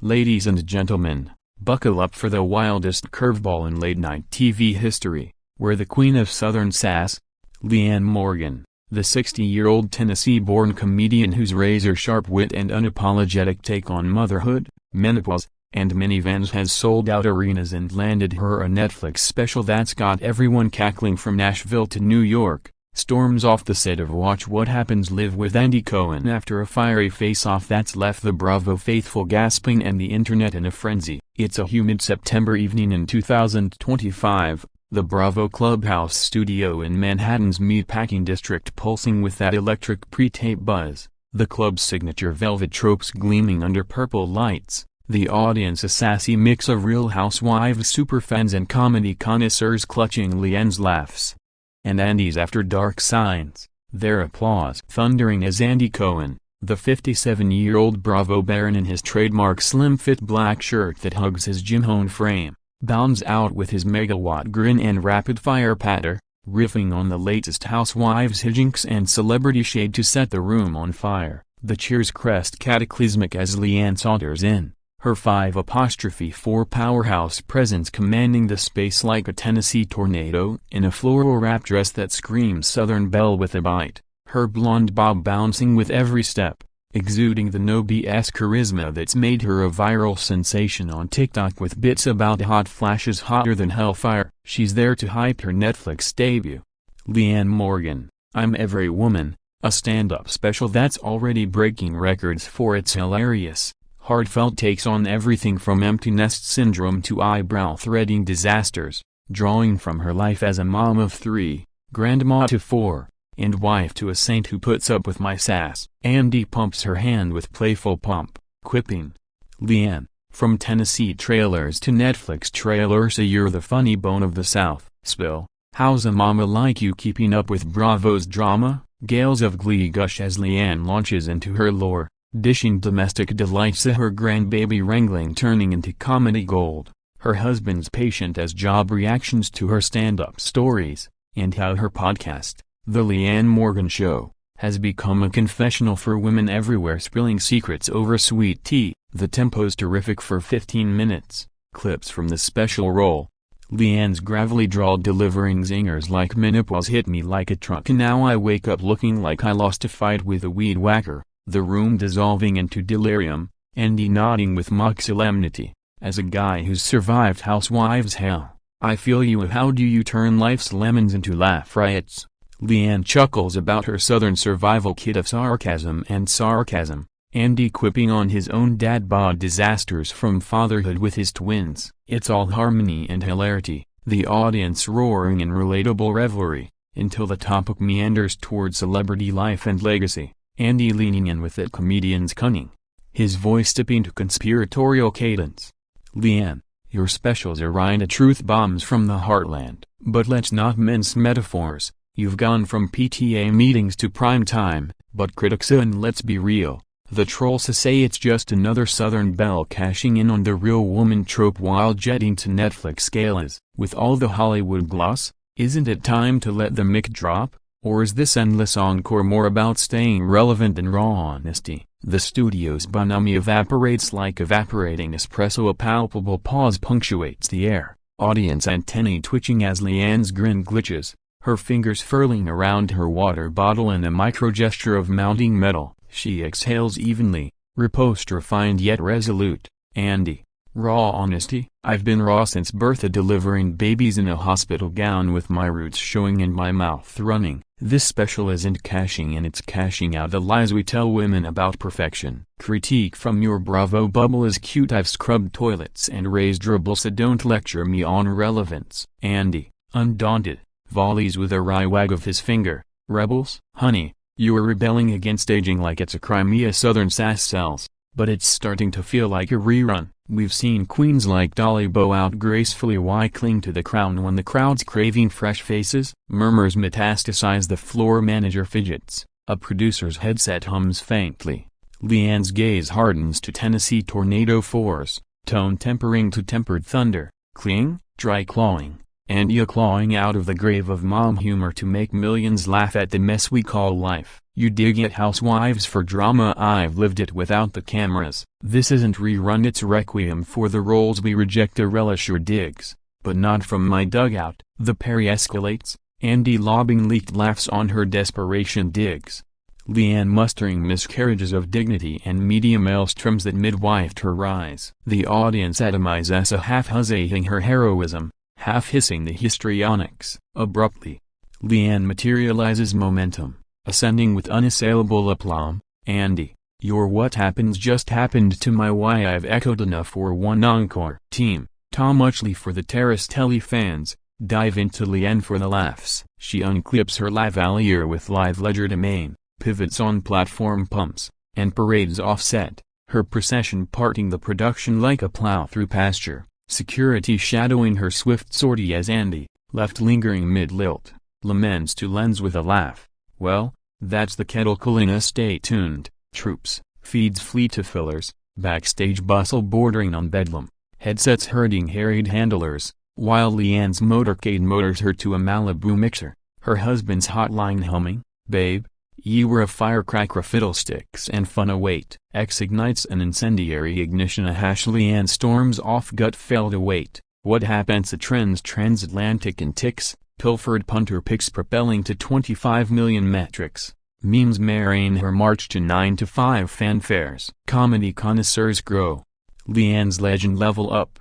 Ladies and gentlemen, buckle up for the wildest curveball in late-night TV history, where the queen of Southern sass, Leanne Morgan, the 60-year-old Tennessee-born comedian whose razor-sharp wit and unapologetic take on motherhood, menopause, and minivans has sold out arenas and landed her a Netflix special that's got everyone cackling from Nashville to New York, storms off the set of Watch What Happens Live with Andy Cohen after a fiery face-off that's left the Bravo faithful gasping and the internet in a frenzy. It's a humid September evening in 2025, the Bravo Clubhouse studio in Manhattan's meatpacking district pulsing with that electric pre-tape buzz, the club's signature velvet tropes gleaming under purple lights, the audience a sassy mix of Real Housewives superfans and comedy connoisseurs clutching Leanne's laughs and Andy's after dark signs, their applause thundering as Andy Cohen, the 57-year-old Bravo baron in his trademark slim-fit black shirt that hugs his Jim Hone frame, bounds out with his megawatt grin and rapid-fire patter, riffing on the latest Housewives hijinks and celebrity shade to set the room on fire. The cheers crest cataclysmic as Leanne saunters in, her 5'4" powerhouse presence commanding the space like a Tennessee tornado in a floral wrap dress that screams Southern Belle with a bite, her blonde bob bouncing with every step, exuding the no-BS charisma that's made her a viral sensation on TikTok with bits about hot flashes hotter than hellfire. She's there to hype her Netflix debut. Leanne Morgan, I'm Every Woman, a stand-up special that's already breaking records for its hilarious, heartfelt takes on everything from empty nest syndrome to eyebrow-threading disasters, drawing from her life as a mom of 3, grandma to 4, and wife to a saint who puts up with my sass. Andy pumps her hand with playful pomp, quipping, Leanne, from Tennessee trailers to Netflix trailers you're the funny bone of the South. Spill, how's a mama like you keeping up with Bravo's drama? Gales of glee gush as Leanne launches into her lore, dishing domestic delights her grandbaby wrangling turning into comedy gold, her husband's patient as job reactions to her stand-up stories, and how her podcast, The Leanne Morgan Show, has become a confessional for women everywhere spilling secrets over sweet tea. The tempo's terrific for 15 minutes, clips from the special roll, Leanne's gravelly drawl delivering zingers like menopause hit me like a truck and now I wake up looking like I lost a fight with a weed whacker, the room dissolving into delirium, Andy nodding with mock solemnity, as a guy who's survived Housewives hell, I feel you. How do you turn life's lemons into laugh riots? Leanne chuckles about her southern survival kit of sarcasm and sarcasm, Andy quipping on his own dad bod disasters from fatherhood with his twins. It's all harmony and hilarity, the audience roaring in relatable revelry, until the topic meanders toward celebrity life and legacy, Andy leaning in with that comedian's cunning, his voice tipping to conspiratorial cadence. Leanne, your specials are Rhina truth bombs from the heartland, but let's not mince metaphors, you've gone from PTA meetings to prime time, but critics and let's be real. The trolls say it's just another Southern belle cashing in on the real woman trope while jetting to Netflix galas. With all the Hollywood gloss, isn't it time to let the mic drop? Or is this endless encore more about staying relevant and raw honesty? The studio's bonhomie evaporates like evaporating espresso. A palpable pause punctuates the air, audience antennae twitching as Leanne's grin glitches, her fingers furling around her water bottle in a micro-gesture of mounting metal. She exhales evenly, riposte refined yet resolute. Andy, raw honesty? I've been raw since birth, delivering babies in a hospital gown with my roots showing and my mouth running. This special isn't cashing in, it's cashing out the lies we tell women about perfection. Critique from your Bravo bubble is cute. I've scrubbed toilets and raised dribble, so don't lecture me on relevance. Andy, undaunted, volleys with a wry wag of his finger. Rebels? Honey, you are rebelling against aging like it's a Crimea. Southern sass sells, but it's starting to feel like a rerun. We've seen queens like Dolly bow out gracefully. Why cling to the crown when the crowd's craving fresh faces? Murmurs metastasize, the floor manager fidgets, a producer's headset hums faintly. Leanne's gaze hardens to Tennessee tornado force, tone tempering to tempered thunder, cling, dry clawing, Andy clawing out of the grave of mom humor to make millions laugh at the mess we call life. You dig it, housewives for drama? I've lived it without the cameras. This isn't rerun, it's requiem for the roles we reject. A relish your digs, but not from my dugout. The Perry escalates, Andy lobbing leaked laughs on her desperation digs. Leanne mustering miscarriages of dignity and media maelstroms that midwifed her rise. The audience atomizes, half huzzing her heroism, half hissing the histrionics. Abruptly, Leanne materializes momentum, ascending with unassailable aplomb. Andy, your what happens just happened to my why I've echoed enough for one encore. Team, Tom Muchley for the Terrace Telly fans, dive into Leanne for the laughs. She unclips her lavalier with lithe legerdemain, pivots on platform pumps, and parades offset, her procession parting the production like a plow through pasture, security shadowing her swift sortie as Andy, left lingering mid-lilt, laments to lens with a laugh. Well, that's the kettle calling us. Stay tuned, troops. Feeds flee to fillers, backstage bustle bordering on bedlam, headsets herding harried handlers, while Leanne's motorcade motors her to a Malibu mixer, her husband's hotline humming, babe, ye were a firecracker. Fiddlesticks and fun await. X ignites an incendiary ignition. Leanne storms off, gut failed to wait. What happens? The trends transatlantic and ticks, pilfered punter picks propelling to 25 million metrics. Memes marrying her march to 9 to 5 fanfares. Comedy connoisseurs grow. Leanne's legend level up.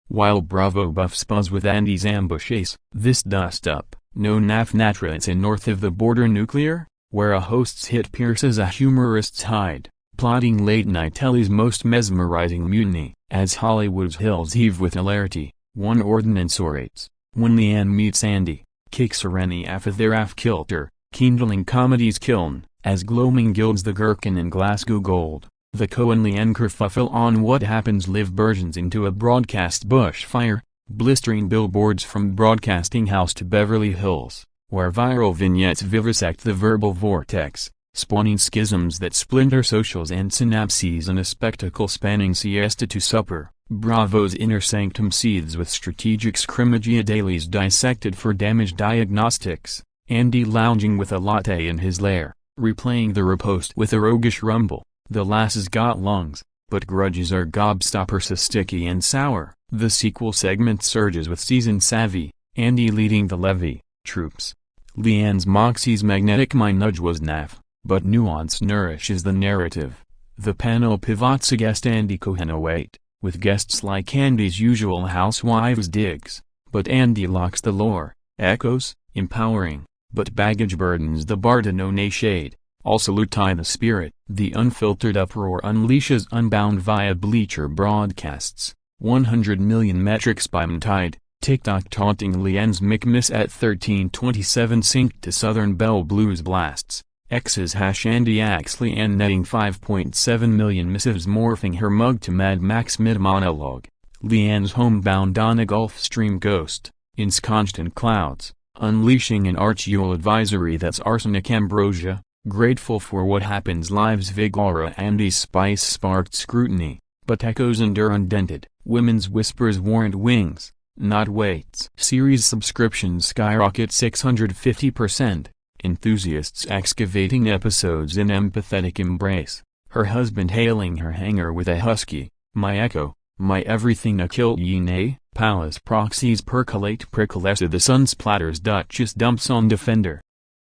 While Bravo buffs buzz with Andy's ambushes. This dust up, no nafnatra. It's in north of the border nuclear, where a host's hit pierces a humorist's hide, plotting late-night telly's most mesmerizing mutiny. As Hollywood's hills heave with hilarity, one ordinance orates, when Leanne meets Andy, kicks her any aff their aff-kilter, kindling comedy's kiln, as gloaming gilds the gherkin in Glasgow gold. The Cohen-Leanne kerfuffle on What Happens Live burgeons into a broadcast bushfire, blistering billboards from Broadcasting House to Beverly Hills, where viral vignettes vivisect the verbal vortex, spawning schisms that splinter socials and synapses in a spectacle spanning siesta to supper. Bravo's inner sanctum seethes with strategic scrimmagia dailies dissected for damage diagnostics, Andy lounging with a latte in his lair, replaying the riposte with a roguish rumble. The lasses got lungs, but grudges are gobstoppers, so sticky and sour. The sequel segment surges with seasoned savvy, Andy leading the levy, troops. Leanne's moxie's magnetic my nudge was naff, but nuance nourishes the narrative. The panel pivots against Andy Cohen await, with guests like Andy's usual housewives digs, but Andy locks the lore, echoes, empowering, but baggage burdens the bar to no nay shade. Also lutai the spirit. The unfiltered uproar unleashes Unbound via Bleacher broadcasts, 100 million metrics by Tide, TikTok taunting Leanne's miss at 13:27 synced to Southern Belle Blues blasts, X's #Andy Axe Leanne netting 5.7 million missives morphing her mug to Mad Max mid-monologue, Leanne's homebound on a Gulfstream ghost, ensconced in clouds, unleashing an Arch-Yule advisory that's arsenic ambrosia. Grateful for What Happens Live's vigora. Andy's spice sparked scrutiny, but echoes endure undented. Women's whispers warrant wings, not weights. Series subscriptions skyrocket 650%, enthusiasts excavating episodes in empathetic embrace, her husband hailing her hangar with a husky, my echo, my everything a kill ye nay. Palace proxies percolate pricklessa the sun splatters Duchess dumps on Defender.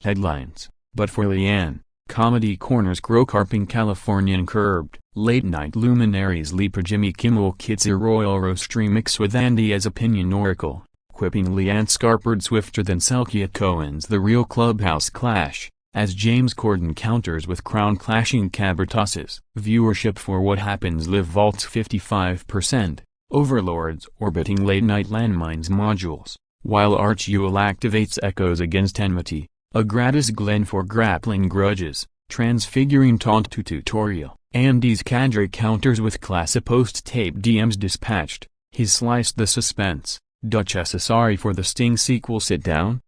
Headlines. But for Leanne, comedy corners grow carping Californian curbed. Late-night luminaries leap a Jimmy Kimmel Kids a royal roast remix with Andy as opinion oracle, quipping Leanne scarpered swifter than Selkie at Cohen's The Real Clubhouse Clash, as James Corden counters with crown-clashing caber tosses. Viewership for What Happens Live vaults 55%, overlords orbiting late-night landmines modules, while Arch-Yule activates echoes against enmity. A gratis Glen for grappling grudges, transfiguring taunt to tutorial. Andy's cadre counters with class post-tape DMs dispatched, he's sliced the suspense. Duchess sorry for the Sting sequel sit down?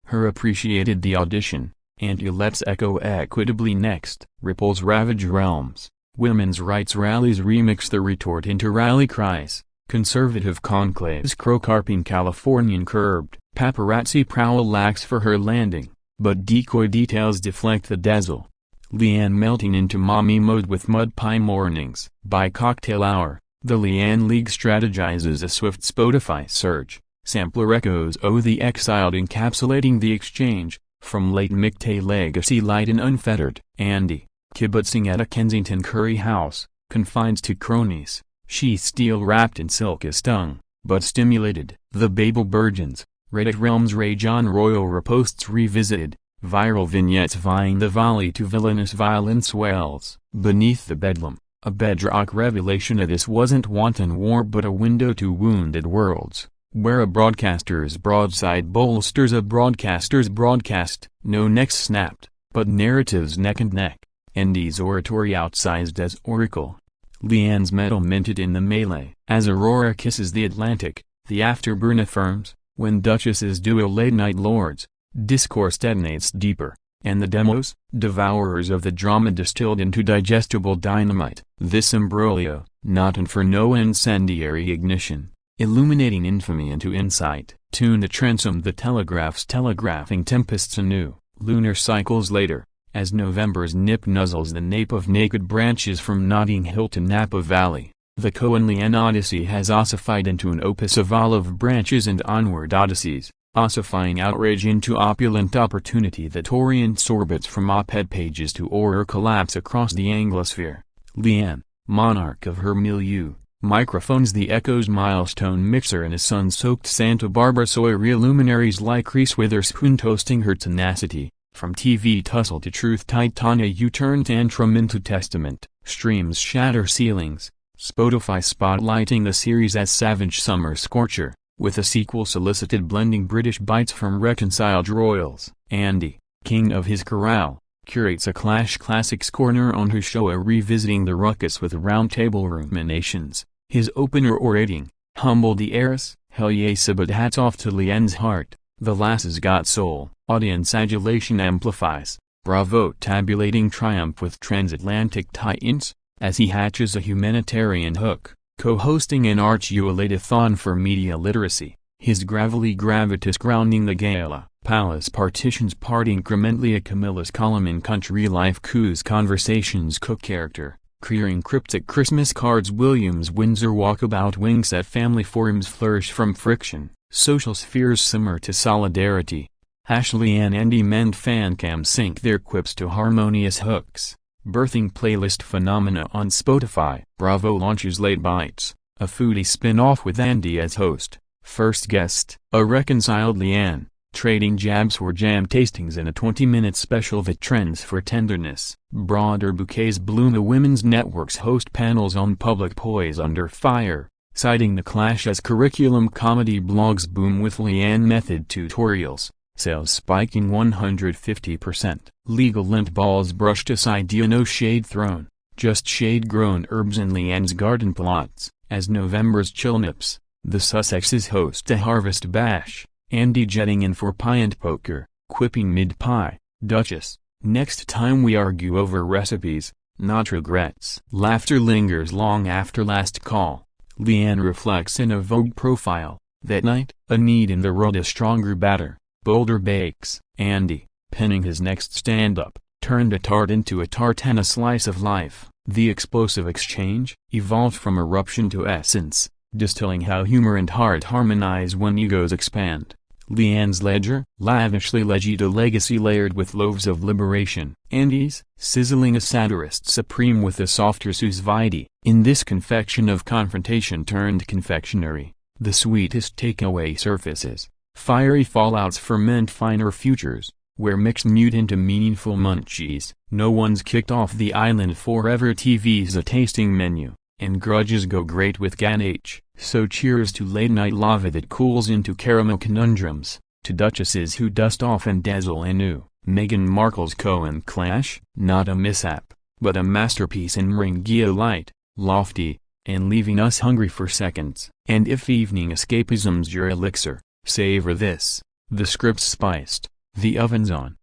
Her appreciated the audition, Andy lets echo equitably next. Ripples ravage realms, women's rights rallies remix the retort into rally cries, Conservative conclaves crow-carping Californian curbed. Paparazzi prowl lacks for her landing, but decoy details deflect the dazzle. Leanne melting into mommy mode with mud pie mornings. By cocktail hour, the Leanne League strategizes a swift Spotify search. Sampler echoes Oh the Exiled encapsulating the exchange, from late McTay legacy light and unfettered. Andy, kibutzing at a Kensington curry house, confined to cronies. She steel wrapped in silk is stung, but stimulated. The Babel Burgeons, Reddit realms rage on royal reposts revisited, viral vignettes vying the volley to villainous violence wells. Beneath the bedlam, a bedrock revelation that this wasn't wanton war but a window to wounded worlds, where a broadcaster's broadside bolsters a broadcaster's broadcast. No necks snapped, but narratives neck and neck. Andy's oratory outsized as oracle. Leanne's medal minted in the melee. As Aurora kisses the Atlantic, the afterburn affirms, when Duchesses duel late-night lords, discourse detonates deeper, and the demos, devourers of the drama distilled into digestible dynamite. This imbroglio, not an for no incendiary ignition, illuminating infamy into insight. Tune the transom the telegraphs telegraphing tempests anew. Lunar cycles later, as November's nip nuzzles the nape of naked branches from Notting Hill to Napa Valley, the Cohen-Leanne Odyssey has ossified into an opus of olive branches and onward odysseys, ossifying outrage into opulent opportunity that orients orbits from op-ed pages to horror collapse across the Anglosphere. Leanne, monarch of her milieu, microphones the Echo's milestone mixer in a sun-soaked Santa Barbara soy real luminaries like Reese Witherspoon toasting her tenacity. From TV tussle to truth Titania U-turn tantrum into testament. Streams shatter ceilings. Spotify spotlighting the series as Savage Summer Scorcher, with a sequel solicited blending British bites from reconciled royals. Andy, king of his corral, curates a Clash Classics corner on her show revisiting the ruckus with roundtable ruminations. His opener orating, humble the heiress, hell yes but hats off to Leanne's heart, the lass's got soul. Audience adulation amplifies, Bravo tabulating triumph with transatlantic tie-ins, as he hatches a humanitarian hook, co-hosting an arch-ulate-a-thon for media literacy, his gravelly gravitas grounding the gala. Palace partitions part incrementally a Camilla's column in Country Life Coups Conversations Cook character, clearing cryptic Christmas cards. Williams Windsor walkabout wingset family forums flourish from friction, social spheres simmer to solidarity. Leanne Andy mend fancam sync their quips to harmonious hooks, birthing playlist phenomena on Spotify. Bravo launches Late Bites, a foodie spin-off with Andy as host. First guest, a reconciled Leanne, trading jabs for jam tastings in a 20-minute special that trends for tenderness. Broader bouquets bloom. A women's networks host panels on public poise under fire, citing the Clash as curriculum. Comedy blogs boom with Leanne method tutorials. Sales spiking 150%. Legal lint balls brushed aside. No shade thrown, just shade grown herbs in Leanne's garden plots. As November's chill nips, the Sussexes host a harvest bash. Andy jetting in for pie and poker, quipping mid-pie, Duchess, next time we argue over recipes, not regrets. Laughter lingers long after last call. Leanne reflects in a Vogue profile, that night, a need in the world a stronger batter. Boulder bakes. Andy, penning his next stand-up, turned a tart into a tart and a slice of life. The explosive exchange evolved from eruption to essence, distilling how humor and heart harmonize when egos expand. Leanne's ledger, lavishly leggied a legacy layered with loaves of liberation. Andy's, sizzling a satirist supreme with a softer sous vide. In this confection of confrontation turned confectionery, the sweetest takeaway surfaces. Fiery fallouts ferment finer futures, where mixed mute into meaningful munchies. No one's kicked off the island forever. TV's a tasting menu, and grudges go great with Gan-H. So cheers to late-night lava that cools into caramel conundrums, to duchesses who dust off and dazzle anew. Meghan Markle's Cohen clash, not a mishap, but a masterpiece in Ringia light, lofty, and leaving us hungry for seconds. And if evening escapism's your elixir, savor this. The script's spiced, the oven's on,